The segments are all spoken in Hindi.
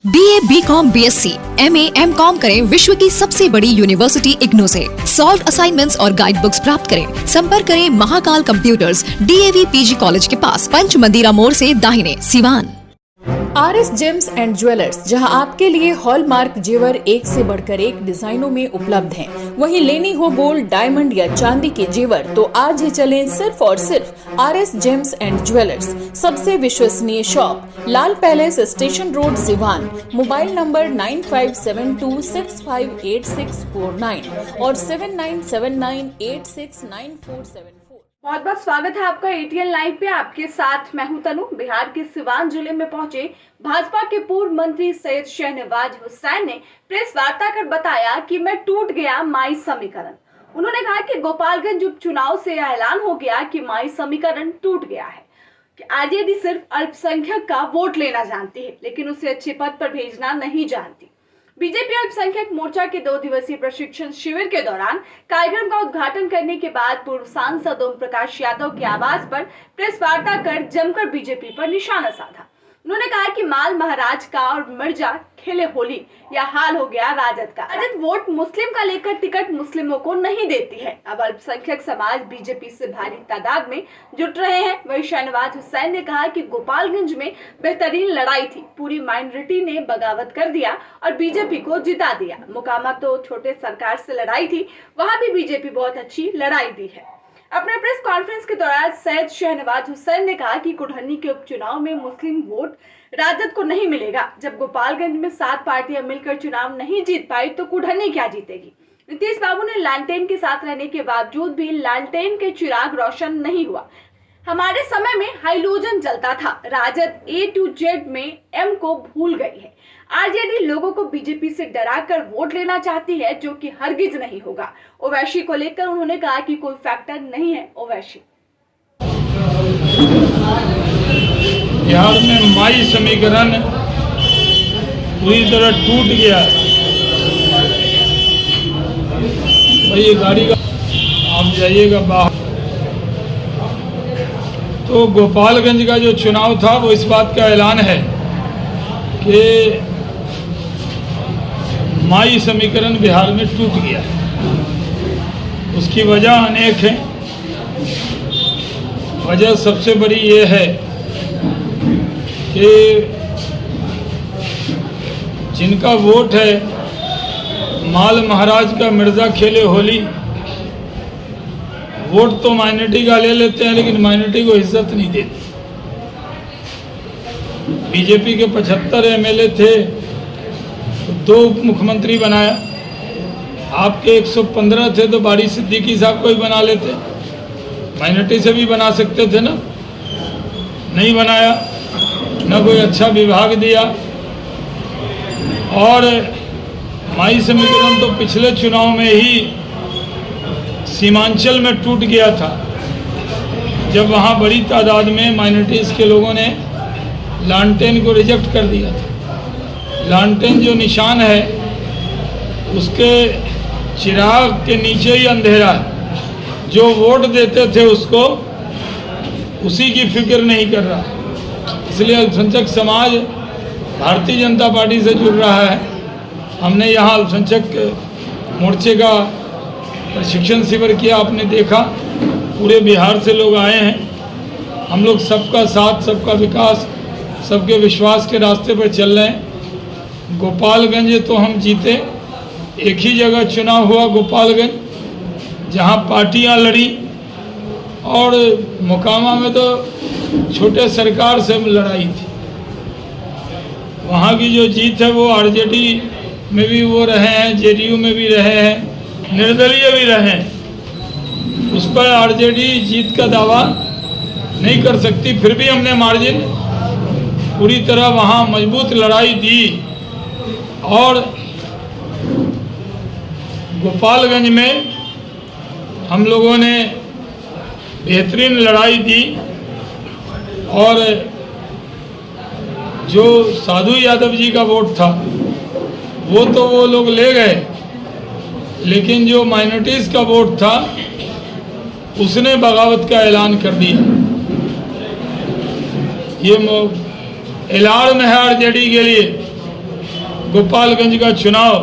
BA, BCom, BSc, MA, MCom करें विश्व की सबसे बड़ी यूनिवर्सिटी इग्नू से। सॉल्व असाइनमेंट्स और गाइड बुक्स प्राप्त करें। संपर्क करें Mahakal computers, DAV PG college के पास, पंच मंदिरा मोड़ से दाहिने, Siwan. RS James and jewellers, जहां आपके लिए हॉलमार्क जेवर एक से बढ़कर एक डिजाइनों में उपलब्ध हैं। वहीं लेनी हो गोल्ड, डायमंड या चांदी के जेवर तो आज ही चलें सिर्फ और सिर्फ RS जेम्स एंड ज्वेलर्स। सबसे विश्वसनीय shop, Lal palace, station road, Siwan. Mobile number 9572658649 और 7979869474। बहुत बहुत स्वागत है आपका ATN लाइव पे। आपके साथ मैं हूं तनु। बिहार के सिवान जिले में पहुंचे भाजपा के पूर्व मंत्री सैयद शहनवाज हुसैन ने प्रेस वार्ता कर बताया कि मैं टूट गया माई समीकरण। उन्होंने कहा कि गोपालगंज उपचुनाव से ऐलान हो गया कि माई समीकरण टूट गया है कि आरजेडी सिर्फ अल्पसंख्यक का वोट लेना जानती है, लेकिन उसे अच्छे पद पर भेजना नहीं जानती। बीजेपी अल्पसंख्यक मोर्चा के 2 दिवसीय प्रशिक्षण शिविर के दौरान कार्यक्रम का उद्घाटन करने के बाद पूर्व सांसद ओम प्रकाश यादव के आवास पर प्रेस वार्ता कर जमकर बीजेपी पर निशाना साधा। उन्होंने कहा कि माल महाराज का और मिर्जा खेले होली, या हाल हो गया राजद का। राजद वोट मुस्लिम का लेकर टिकट मुस्लिमों को नहीं देती है। अब अल्पसंख्यक समाज बीजेपी से भारी तादाद में जुट रहे हैं। वही शहनवाज हुसैन ने कहा कि गोपालगंज में बेहतरीन लड़ाई थी, पूरी माइनॉरिटी ने बगावत कर दिया और बीजेपी को जिता दिया। मोकामा तो छोटे सरकार से लड़ाई थी, वहां भी बीजेपी बहुत अच्छी लड़ाई दी है। अपने प्रेस कॉन्फ्रेंस के दौरान सैयद शहनवाज हुसैन ने कहा कि कुढ़नी के उपचुनाव में मुस्लिम वोट राजद को नहीं मिलेगा। जब गोपालगंज में 7 पार्टियां मिलकर चुनाव नहीं जीत पाई तो कुढ़नी क्या जीतेगी। नीतीश बाबू ने लालटेन के साथ रहने के बावजूद भी लालटेन के चिराग रोशन नहीं हुआ। हमारे समय में हाइलोजन जलता था। राजद A to Z में M को भूल गई है। आरजेडी लोगों को बीजेपी से डराकर वोट लेना चाहती है, जो कि हरगिज नहीं होगा। ओवैसी को लेकर उन्होंने कहा कि कोई फैक्टर नहीं है। ओवैसी बिहार में माई समीकरण पूरी तरह टूट गया है। भाई ये गाड़ी का आप जाइएगा बाहर। तो गोपालगंज का जो चुनाव था वो इस बात का ऐलान है कि माई समीकरण बिहार में टूट गया है। उसकी वजह अनेक है। वजह सबसे बड़ी ये है कि जिनका वोट है माल महाराज का मिर्जा खेले होली, वोट तो माइनॉरिटी का ले लेते हैं लेकिन माइनॉरिटी को इज्जत नहीं देते। बीजेपी के 75 MLA थे तो 2 मुख्यमंत्री बनाया। आपके 115 थे तो बारी सिद्दीकी साहब को ही बना लेते। माइनॉरिटी से भी बना सकते थे ना, नहीं बनाया। न कोई अच्छा विभाग दिया। और माई समीकरण तो पिछले चुनाव में ही सीमांचल में टूट गया था, जब वहाँ बड़ी तादाद में माइनॉरिटीज़ के लोगों ने लालटेन को रिजेक्ट कर दिया था। लालटेन जो निशान है उसके चिराग के नीचे ही अंधेरा है। जो वोट देते थे उसको, उसी की फिक्र नहीं कर रहा। इसलिए अल्पसंख्यक समाज भारतीय जनता पार्टी से जुड़ रहा है। हमने यहाँ अल्पसंख्यक मोर्चे का प्रशिक्षण शिविर किया, आपने देखा। पूरे बिहार से लोग आए हैं। हम लोग सबका साथ, सबका विकास, सबके विश्वास के रास्ते पर चल रहे हैं। गोपालगंज तो हम जीते। एक ही जगह चुनाव हुआ गोपालगंज, जहाँ पार्टियां लड़ी। और मोकामा में तो छोटे सरकार से लड़ाई थी। वहाँ की जो जीत है वो आरजेडी में भी वो रहे हैं, जेडीयू में भी रहे हैं, निर्दलीय भी रहे हैं। उस पर आरजेडी जीत का दावा नहीं कर सकती। फिर भी हमने मार्जिन पूरी तरह वहाँ मजबूत लड़ाई दी। और गोपालगंज में हम लोगों ने बेहतरीन लड़ाई दी। और जो साधु यादव जी का वोट था वो तो वो लोग ले गए, लेकिन जो माइनॉरिटीज़ का वोट था उसने बगावत का ऐलान कर दिया। ये एलाड़ में है आरजेडी के लिए गोपालगंज का चुनाव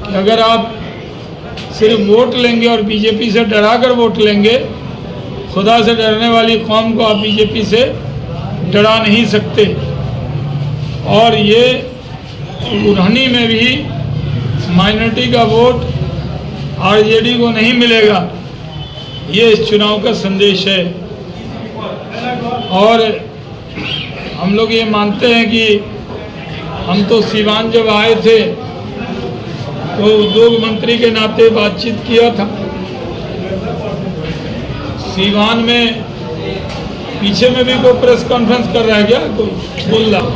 कि अगर आप सिर्फ वोट लेंगे और बीजेपी से डराकर वोट लेंगे, खुदा से डरने वाली कौम को आप बीजेपी से डरा नहीं सकते। और ये उन्हनी में भी माइनॉरिटी का वोट आरजेडी को नहीं मिलेगा, ये इस चुनाव का संदेश है। और हम लोग ये मानते हैं कि हम तो सीवान जब आए थे तो उद्योग मंत्री के नाते बातचीत किया था। सीवान में पीछे में भी कोई प्रेस कॉन्फ्रेंस कर रहा है क्या? कोई बोल रहा?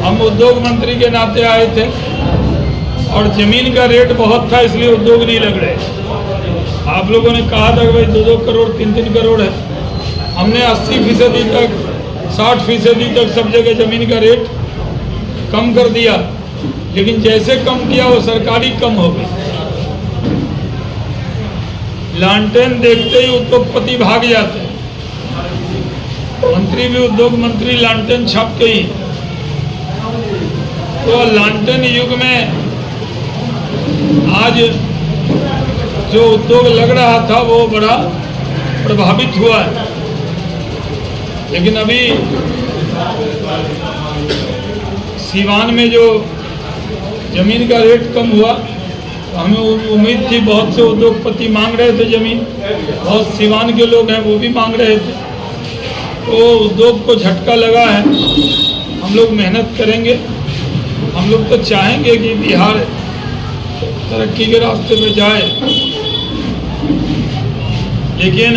हम उद्योग मंत्री के नाते आए थे और ज़मीन का रेट बहुत था, इसलिए उद्योग नहीं लग रहे। आप लोगों ने कहा था कि भाई 2-2 करोड़ 3-3 करोड़ है। हमने 80% तक 60% तक सब जगह ज़मीन का रेट कम कर दिया, लेकिन जैसे कम किया वो सरकारी कम हो गई। लालटेन देखते ही उद्योगपति भाग जाते हैं, मंत्री भी उद्योग मंत्री लालटेन छाप के ही। तो लालटेन युग में आज जो उद्योग लग रहा था वो बड़ा प्रभावित हुआ है। लेकिन अभी सीवान में जो ज़मीन का रेट कम हुआ तो हमें उम्मीद थी, बहुत से उद्योगपति मांग रहे थे ज़मीन, बहुत सीवान के लोग हैं वो भी मांग रहे थे, तो उद्योग को झटका लगा है। हम लोग मेहनत करेंगे, हम लोग तो चाहेंगे कि बिहार तरक्की के रास्ते पे जाए, लेकिन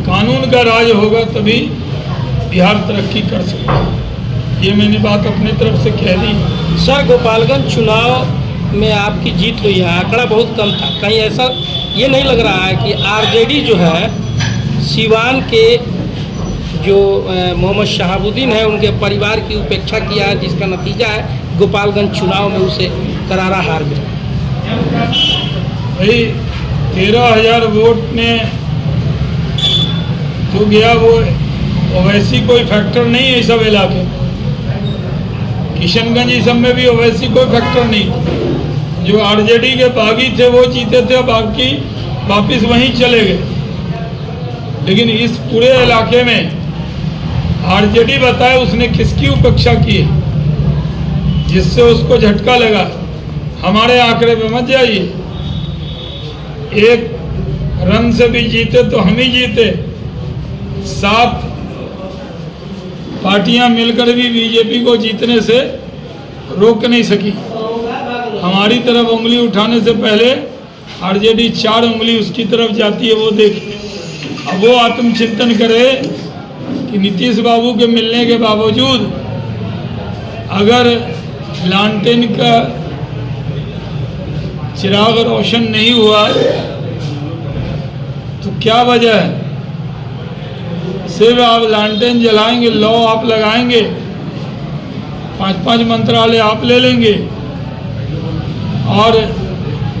कानून का राज होगा तभी बिहार तरक्की कर सकता है। ये मैंने बात अपने तरफ से कह दी। सर, गोपालगंज चुनाव में आपकी जीत हुई है, आंकड़ा बहुत कम था, कहीं ऐसा ये नहीं लग रहा है कि आरजेडी जो है सीवान के जो मोहम्मद शहाबुद्दीन है उनके परिवार की उपेक्षा किया है, जिसका नतीजा है गोपालगंज चुनाव में उसे करारा हार मिला? भाई 13,000 वोट ने जो गया वो वैसी कोई फैक्टर नहीं है। सब इलाके किशनगंज इस सब में भी वैसी कोई फैक्टर नहीं। जो आरजेडी के बागी थे वो जीते थे, बाकी वापिस वहीं चले गए। लेकिन इस पूरे इलाके में आरजेडी बताए उसने किसकी उपेक्षा की है जिससे उसको झटका लगा। हमारे आंकड़े पे मत जाइए, एक रन से भी जीते तो हम ही जीते। 7 पार्टियां मिलकर भी बीजेपी को जीतने से रोक नहीं सकी। हमारी तरफ उंगली उठाने से पहले आरजेडी 4 उंगली उसकी तरफ जाती है, वो देख। अब वो आत्मचिंतन करे कि नीतीश बाबू के मिलने के बावजूद अगर लालटेन का चिराग रोशन नहीं हुआ तो क्या वजह है? सिर्फ आप लालटेन जलाएंगे, लौ आप लगाएंगे, 5-5 मंत्रालय आप ले लेंगे और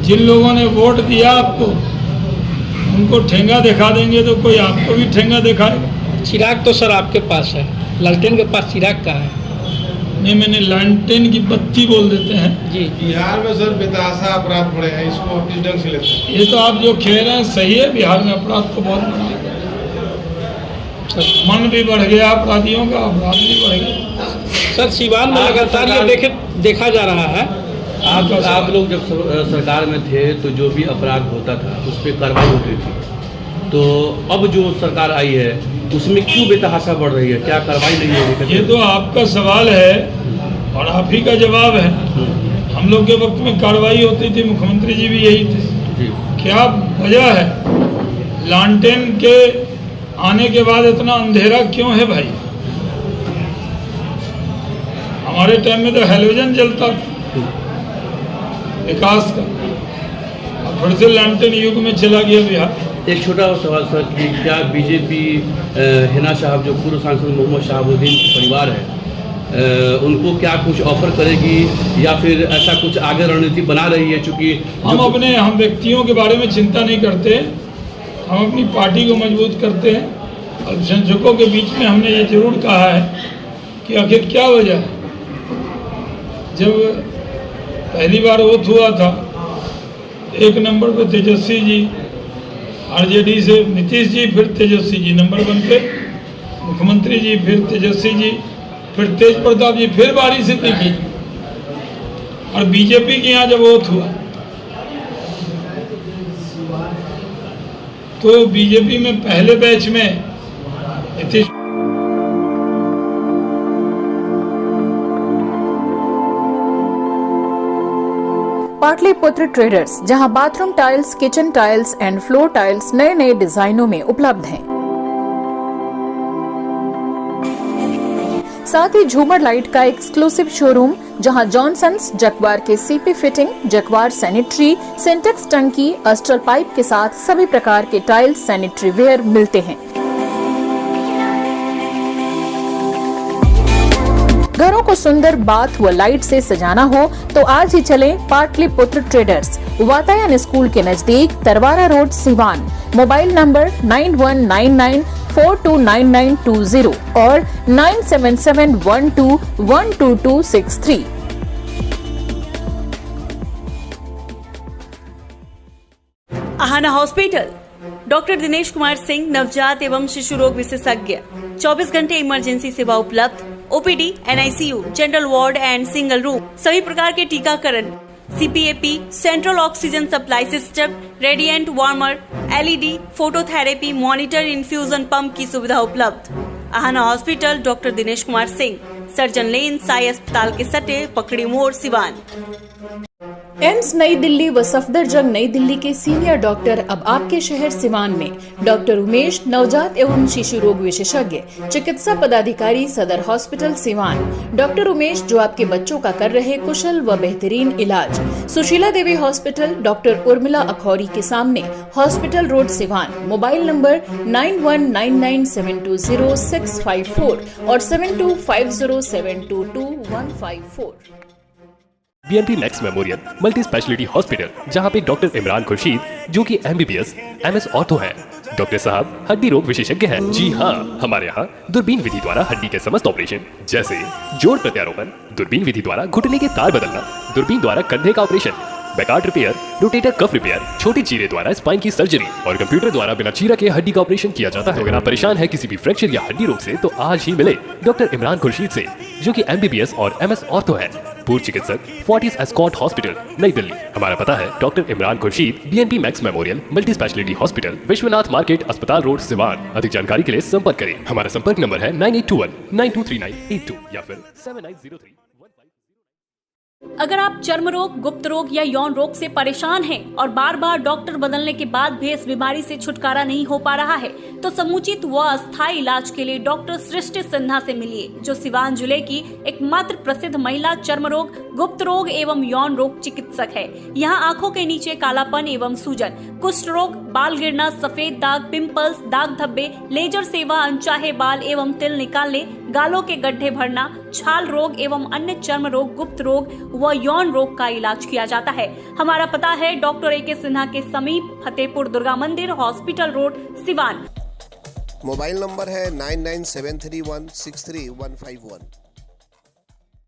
जिन लोगों ने वोट दिया आपको उनको ठेंगा दिखा देंगे तो कोई आपको भी ठेंगा दिखाएगा। चिराग तो सर आपके पास है, लालटेन के पास चिराग कहाँ है? नहीं, मैंने लालटेन की बत्ती बोल देते हैं जी। बिहार में सर बेतहाशा अपराध बढ़े हैं, इसको किस ढंग से लेते हैं? ये तो आप जो कह रहे हैं सही है, बिहार में अपराध तो बहुत बढ़ा है। मन भी बढ़ गया अपराधियों का, अपराध भी बढ़ गया। सर, सीवान में लगातार ये देखा जा रहा है। आप लोग जब सरकार में थे तो जो भी अपराध होता था उस पर कार्रवाई होती थी, तो अब जो सरकार आई है उसमें क्यों बेतहाशा बढ़ रही है? क्या कार्रवाई नहीं हो रही? ये तो आपका सवाल है और आप ही का जवाब है। हम लोग के वक्त में कार्रवाई होती थी, मुख्यमंत्री जी भी यही थे। क्या वजह है लालटेन के आने के बाद इतना अंधेरा क्यों है भाई? हमारे टाइम में तो हेलोजन जलता था विकास का, अब फिर से लालटेन युग में चला गया बिहार। एक छोटा सवाल सर कि क्या बीजेपी हिना साहब जो पूर्व सांसद मोहम्मद शहाबुद्दीन के परिवार है उनको क्या कुछ ऑफर करेगी या फिर ऐसा कुछ आगे रणनीति बना रही है? चूँकि हम व्यक्तियों के बारे में चिंता नहीं करते, हम अपनी पार्टी को मजबूत करते हैं। अल्पसंख्यकों के बीच में हमने ये जरूर कहा है कि आखिर क्या वजह है जब पहली बार ओथ हुआ था, 1 नंबर पे तेजस्वी जी, आरजेडी से नीतीश जी, फिर तेजस्वी जी नंबर 1 पे, मुख्यमंत्री जी, फिर तेजस्वी जी, फिर तेज प्रताप जी, फिर बारी सिद्दीकी। और बीजेपी के यहाँ जब ओथ हुआ तो बीजेपी में पहले बैच में नीतीश पाटलिपुत्र ट्रेडर्स, जहां bathroom tiles, kitchen tiles and floor tiles नए नए डिजाइनों में उपलब्ध हैं। साथ ही झूमर लाइट का एक्सक्लूसिव शोरूम, जहां जॉनसन्स, जगवार के सीपी फिटिंग, जगवार सैनिटरी, सिंटेक्स टंकी, अस्ट्रल पाइप के साथ सभी प्रकार के टाइल्स, सैनिटरी वेयर मिलते हैं। घरों को सुंदर बाथ व लाइट से सजाना हो तो आज ही चलें पाटलिपुत्र ट्रेडर्स, वातायन स्कूल के नजदीक, Tarwara road, Siwan. Mobile number 9199429920 और 9771212263। आहाना हॉस्पिटल, डॉक्टर दिनेश कुमार सिंह, नवजात एवं शिशु रोग विशेषज्ञ, 24 घंटे इमरजेंसी सेवा उपलब्ध, OPD, NICU, general ward and single room, सभी प्रकार के टीकाकरण, CPAP, central oxygen supply system, radiant warmer, LED, phototherapy, monitor, infusion pump की सुविधा उपलब्ध। Aahana hospital, doctor Dinesh Kumar Singh, surgeon lane, Sai अस्पताल के सटे, पकड़ी मोड़, सिवान। एम्स नई दिल्ली व सफदरजंग नई दिल्ली के सीनियर डॉक्टर अब आपके शहर सिवान में। डॉक्टर उमेश, नवजात एवं शिशु रोग विशेषज्ञ, चिकित्सा पदाधिकारी, सदर हॉस्पिटल सिवान। डॉक्टर उमेश जो आपके बच्चों का कर रहे कुशल व बेहतरीन इलाज। सुशीला देवी हॉस्पिटल, डॉक्टर उर्मिला अखौरी के सामने, hospital road, Siwan. Mobile number 9199720654 और 7250722154। BNP max memorial multi speciality hospital, जहां पे डॉक्टर इमरान खुर्शीद जो कि एमबीबीएस एमएस ऑर्थो है। डॉक्टर साहब हड्डी रोग विशेषज्ञ हैं। जी हाँ, हमारे यहाँ दूरबीन विधि द्वारा हड्डी के समस्त ऑपरेशन, जैसे जोड़ प्रत्यारोपण, दूरबीन विधि द्वारा घुटने के तार बदलना, दूरबीन द्वारा कंधे का operation, Bankart repair, rotator cuff repair, छोटी चीरे द्वारा स्पाइन की सर्जरी और कंप्यूटर द्वारा बिना चीरा के हड्डी का ऑपरेशन किया जाता है। अगर आप परेशान है किसी भी फ्रैक्चर या हड्डी रोग से तो आज ही मिले डॉक्टर इमरान खुर्शीद से, जो कि एमबीबीएस और एमएस ऑर्थो है। पूर्व चिकित्सक, फोर्टिस एस्कॉट हॉस्पिटल, नई दिल्ली। हमारा पता है doctor Imran Khurshid, BNP max memorial multi speciality hospital, Vishwanath market, अस्पताल रोड, सिवान। अधिक जानकारी के लिए संपर्क करें। हमारा संपर्क नंबर है 9821923982 या फिर 7903। अगर आप चर्म रोग, गुप्त रोग या यौन रोग से परेशान हैं और बार बार डॉक्टर बदलने के बाद भी इस बीमारी से छुटकारा नहीं हो पा रहा है, तो समुचित व अस्थायी इलाज के लिए डॉक्टर सृष्टि सिन्हा से मिलिए, जो सिवान जिले की एकमात्र प्रसिद्ध महिला चर्म रोग, गुप्त रोग एवं यौन रोग चिकित्सक है। यहाँ आंखों के नीचे कालापन एवं सूजन, कुष्ठ रोग, बाल गिरना, सफेद दाग, पिंपल्स, दाग धब्बे, लेजर सेवा, अनचाहे बाल एवं तिल निकालने, गालों के गड्ढे भरना, छाल रोग एवं अन्य चर्म रोग, गुप्त रोग व यौन रोग का इलाज किया जाता है। हमारा पता है डॉक्टर ए के सिन्हा के समीप, फतेहपुर दुर्गा मंदिर, hospital road, Siwan. Mobile number है 9973163151।